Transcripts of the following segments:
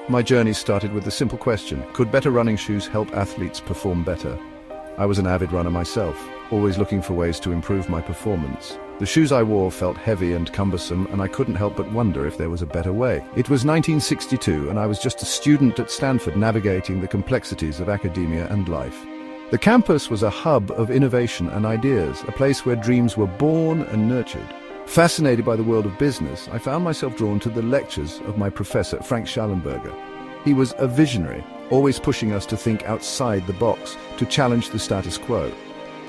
My journey started with the simple question: could better running shoes help athletes perform better? I was an avid runner myself, always looking for ways to improve my performance. The shoes I wore felt heavy and cumbersome, and I couldn't help but wonder if there was a better way. It was 1962, and I was just a student at Stanford navigating the complexities of academia and life. The campus was a hub of innovation and ideas, a place where dreams were born and nurtured. Fascinated by the world of business, I found myself drawn to the lectures of my professor, Frank Schallenberger. He was a visionary, always pushing us to think outside the box, to challenge the status quo.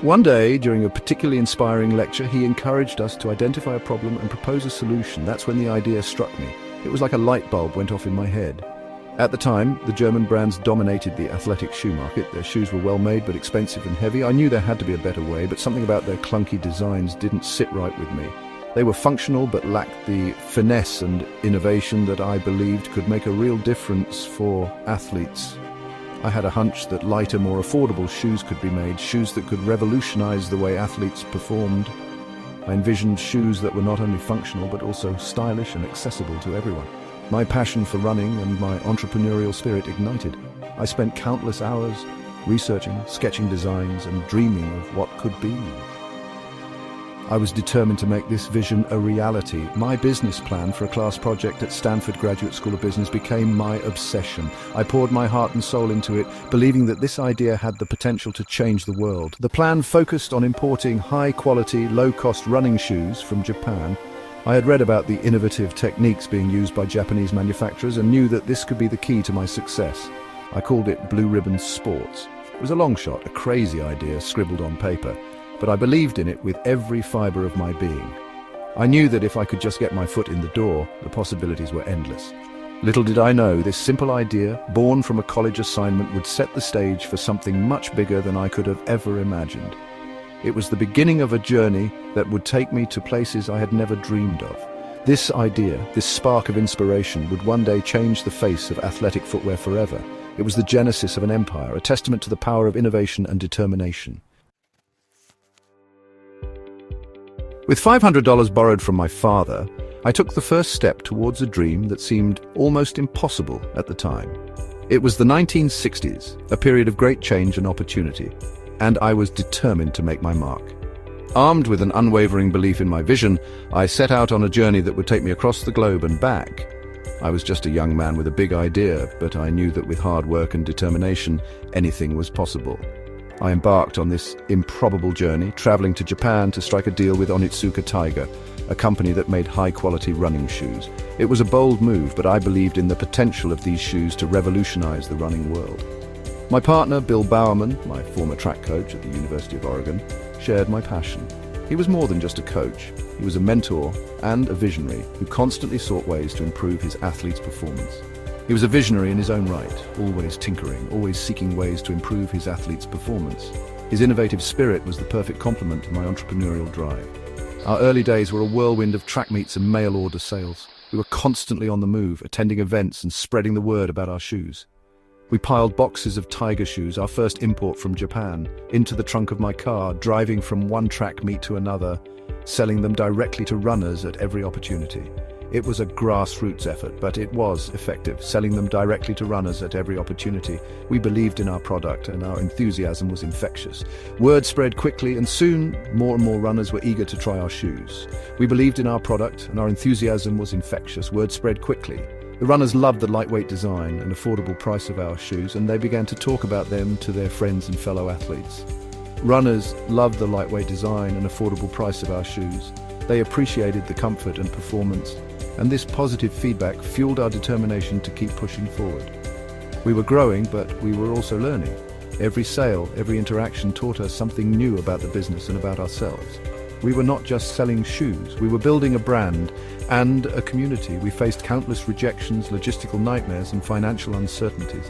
One day, during a particularly inspiring lecture, he encouraged us to identify a problem and propose a solution. That's when the idea struck me. It was like a light bulb went off in my head. At the time, the German brands dominated the athletic shoe market. Their shoes were well made but expensive and heavy. I knew there had to be a better way, but something about their clunky designs didn't sit right with me. They were functional but lacked the finesse and innovation that I believed could make a real difference for athletes. I had a hunch that lighter, more affordable shoes could be made, shoes that could revolutionize the way athletes performed. I envisioned shoes that were not only functional but also stylish and accessible to everyone. My passion for running and my entrepreneurial spirit ignited. I spent countless hours researching, sketching designs, and dreaming of what could be. I was determined to make this vision a reality. My business plan for a class project at Stanford Graduate School of Business became my obsession. I poured my heart and soul into it, believing that this idea had the potential to change the world. The plan focused on importing high-quality, low-cost running shoes from Japan. I had read about the innovative techniques being used by Japanese manufacturers and knew that this could be the key to my success. I called it Blue Ribbon Sports. It was a long shot, a crazy idea scribbled on paper, but I believed in it with every fiber of my being. I knew that if I could just get my foot in the door, the possibilities were endless. Little did I know, this simple idea, born from a college assignment, would set the stage for something much bigger than I could have ever imagined. It was the beginning of a journey that would take me to places I had never dreamed of. This idea, this spark of inspiration, would one day change the face of athletic footwear forever. It was the genesis of an empire, a testament to the power of innovation and determination. With $500 borrowed from my father, I took the first step towards a dream that seemed almost impossible at the time. It was the 1960s, a period of great change and opportunity, and I was determined to make my mark. Armed with an unwavering belief in my vision, I set out on a journey that would take me across the globe and back. I was just a young man with a big idea, but I knew that with hard work and determination, anything was possible. I embarked on this improbable journey, traveling to Japan to strike a deal with Onitsuka Tiger, a company that made high-quality running shoes. It was a bold move, but I believed in the potential of these shoes to revolutionize the running world. My partner, Bill Bowerman, my former track coach at the University of Oregon, shared my passion. He was more than just a coach. He was a mentor and a visionary who constantly sought ways to improve his athletes' performance. He was a visionary in his own right, always tinkering, always seeking ways to improve his athletes' performance. His innovative spirit was the perfect complement to my entrepreneurial drive. Our early days were a whirlwind of track meets and mail-order sales. We were constantly on the move, attending events and spreading the word about our shoes. We piled boxes of Tiger shoes, our first import from Japan, into the trunk of my car, driving from one track meet to another, selling them directly to runners at every opportunity. It was a grassroots effort, but it was effective, selling them directly to runners at every opportunity. We believed in our product, and our enthusiasm was infectious. Word spread quickly, and soon more and more runners were eager to try our shoes. We believed in our product, and our enthusiasm was infectious. Word spread quickly. The runners loved the lightweight design and affordable price of our shoes, and they began to talk about them to their friends and fellow athletes. Runners loved the lightweight design and affordable price of our shoes. They appreciated the comfort and performance, and this positive feedback fueled our determination to keep pushing forward. We were growing, but we were also learning. Every sale, every interaction taught us something new about the business and about ourselves. We were not just selling shoes, we were building a brand and a community. We faced countless rejections, logistical nightmares, and financial uncertainties.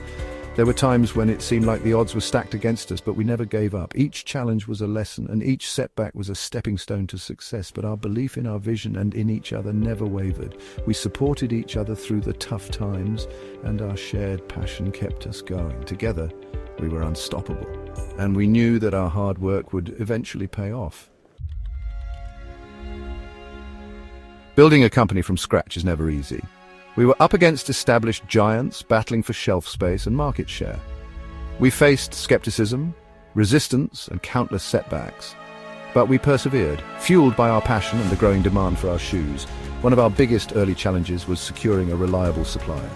There were times when it seemed like the odds were stacked against us, but we never gave up. Each challenge was a lesson, and each setback was a stepping stone to success, but our belief in our vision and in each other never wavered. We supported each other through the tough times, and our shared passion kept us going. Together, we were unstoppable, and we knew that our hard work would eventually pay off. Building a company from scratch is never easy. We were up against established giants battling for shelf space and market share. We faced skepticism, resistance, and countless setbacks. But we persevered, fueled by our passion and the growing demand for our shoes. One of our biggest early challenges was securing a reliable supplier.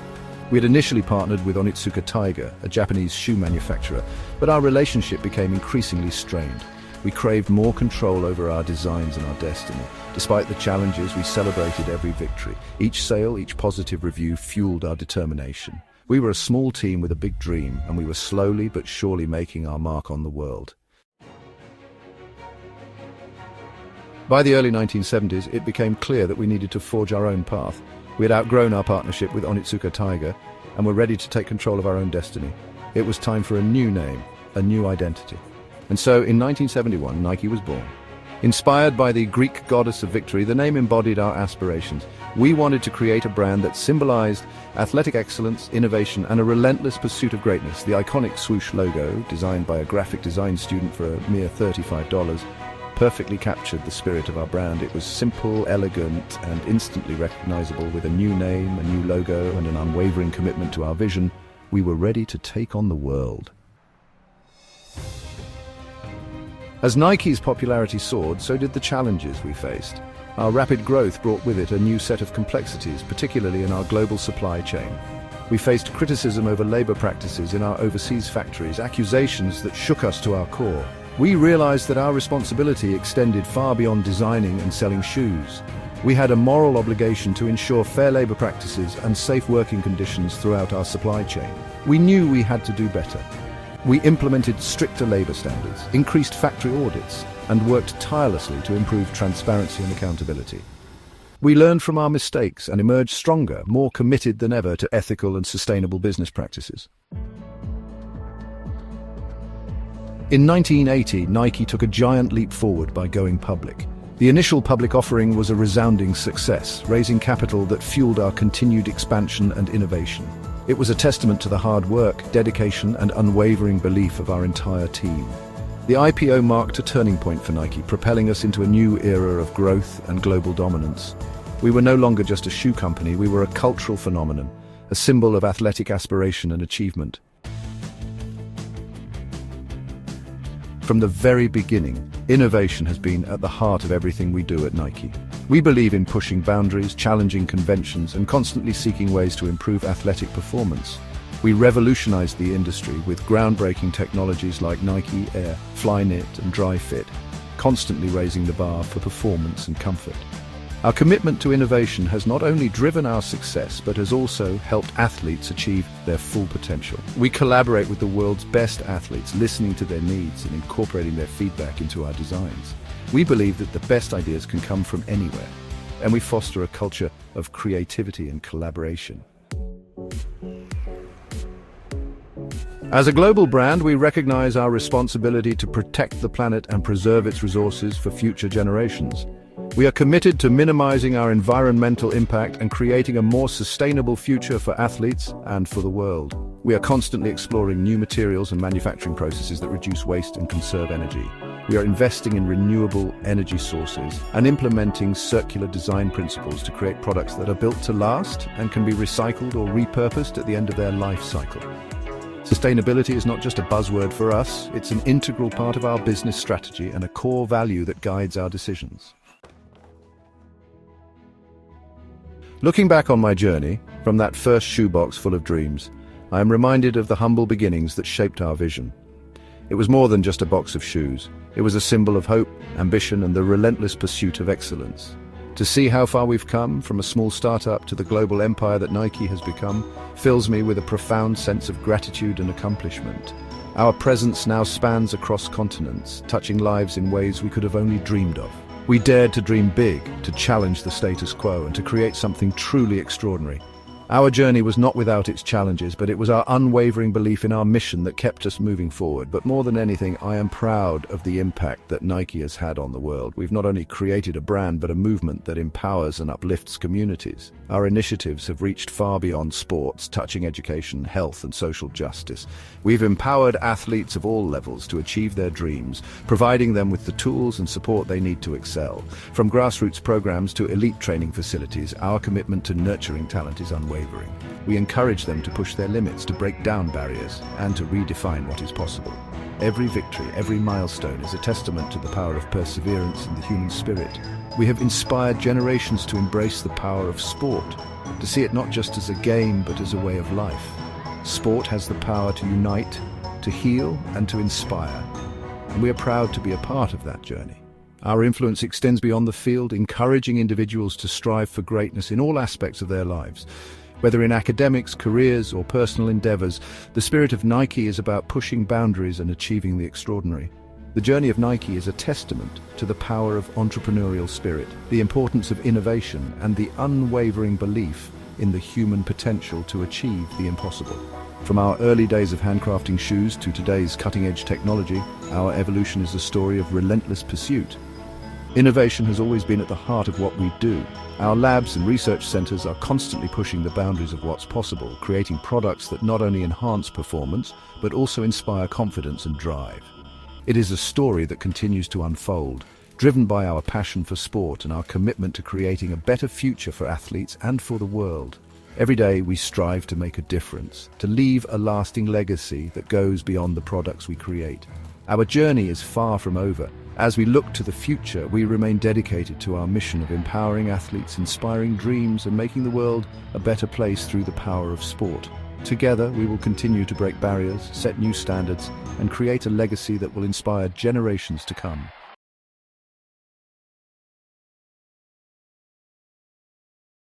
We had initially partnered with Onitsuka Tiger, a Japanese shoe manufacturer, but our relationship became increasingly strained. We craved more control over our designs and our destiny. Despite the challenges, we celebrated every victory. Each sale, each positive review fueled our determination. We were a small team with a big dream, and we were slowly but surely making our mark on the world. By the early 1970s, it became clear that we needed to forge our own path. We had outgrown our partnership with Onitsuka Tiger and were ready to take control of our own destiny. It was time for a new name, a new identity. And so, in 1971, Nike was born. Inspired by the Greek goddess of victory, the name embodied our aspirations. We wanted to create a brand that symbolized athletic excellence, innovation, and a relentless pursuit of greatness. The iconic swoosh logo, designed by a graphic design student for a mere $35, perfectly captured the spirit of our brand. It was simple, elegant, and instantly recognizable. With a new name, a new logo, and an unwavering commitment to our vision, we were ready to take on the world. As Nike's popularity soared, so did the challenges we faced. Our rapid growth brought with it a new set of complexities, particularly in our global supply chain. We faced criticism over labor practices in our overseas factories, accusations that shook us to our core. We realized that our responsibility extended far beyond designing and selling shoes. We had a moral obligation to ensure fair labor practices and safe working conditions throughout our supply chain. We knew we had to do better. We implemented stricter labor standards, increased factory audits, and worked tirelessly to improve transparency and accountability. We learned from our mistakes and emerged stronger, more committed than ever to ethical and sustainable business practices. In 1980, Nike took a giant leap forward by going public. The initial public offering was a resounding success, raising capital that fueled our continued expansion and innovation. It was a testament to the hard work, dedication, and unwavering belief of our entire team. The IPO marked a turning point for Nike, propelling us into a new era of growth and global dominance. We were no longer just a shoe company, we were a cultural phenomenon, a symbol of athletic aspiration and achievement. From the very beginning, innovation has been at the heart of everything we do at Nike. We believe in pushing boundaries, challenging conventions, and constantly seeking ways to improve athletic performance. We revolutionized the industry with groundbreaking technologies like Nike Air, Flyknit, and Dri-Fit, constantly raising the bar for performance and comfort. Our commitment to innovation has not only driven our success, but has also helped athletes achieve their full potential. We collaborate with the world's best athletes, listening to their needs and incorporating their feedback into our designs. We believe that the best ideas can come from anywhere, and we foster a culture of creativity and collaboration. As a global brand, we recognize our responsibility to protect the planet and preserve its resources for future generations. We are committed to minimizing our environmental impact and creating a more sustainable future for athletes and for the world. We are constantly exploring new materials and manufacturing processes that reduce waste and conserve energy. We are investing in renewable energy sources and implementing circular design principles to create products that are built to last and can be recycled or repurposed at the end of their life cycle. Sustainability is not just a buzzword for us, it's an integral part of our business strategy and a core value that guides our decisions. Looking back on my journey, from that first shoebox full of dreams, I am reminded of the humble beginnings that shaped our vision. It was more than just a box of shoes. It was a symbol of hope, ambition, and the relentless pursuit of excellence. To see how far we've come, from a small startup to the global empire that Nike has become, fills me with a profound sense of gratitude and accomplishment. Our presence now spans across continents, touching lives in ways we could have only dreamed of. We dared to dream big, to challenge the status quo, and to create something truly extraordinary. Our journey was not without its challenges, but it was our unwavering belief in our mission that kept us moving forward. But more than anything, I am proud of the impact that Nike has had on the world. We've not only created a brand, but a movement that empowers and uplifts communities. Our initiatives have reached far beyond sports, touching education, health, and social justice. We've empowered athletes of all levels to achieve their dreams, providing them with the tools and support they need to excel. From grassroots programs to elite training facilities, our commitment to nurturing talent is unwavering. We encourage them to push their limits, to break down barriers, and to redefine what is possible. Every victory, every milestone is a testament to the power of perseverance and the human spirit. We have inspired generations to embrace the power of sport, to see it not just as a game, but as a way of life. Sport has the power to unite, to heal, and to inspire. And we are proud to be a part of that journey. Our influence extends beyond the field, encouraging individuals to strive for greatness in all aspects of their lives. Whether in academics, careers, or personal endeavors, the spirit of Nike is about pushing boundaries and achieving the extraordinary. The journey of Nike is a testament to the power of entrepreneurial spirit, the importance of innovation, and the unwavering belief in the human potential to achieve the impossible. From our early days of handcrafting shoes to today's cutting-edge technology, our evolution is a story of relentless pursuit. Innovation has always been at the heart of what we do. Our labs and research centers are constantly pushing the boundaries of what's possible, creating products that not only enhance performance, but also inspire confidence and drive. It is a story that continues to unfold, driven by our passion for sport and our commitment to creating a better future for athletes and for the world. Every day we strive to make a difference, to leave a lasting legacy that goes beyond the products we create. Our journey is far from over. As we look to the future, we remain dedicated to our mission of empowering athletes, inspiring dreams, and making the world a better place through the power of sport. Together, we will continue to break barriers, set new standards, and create a legacy that will inspire generations to come.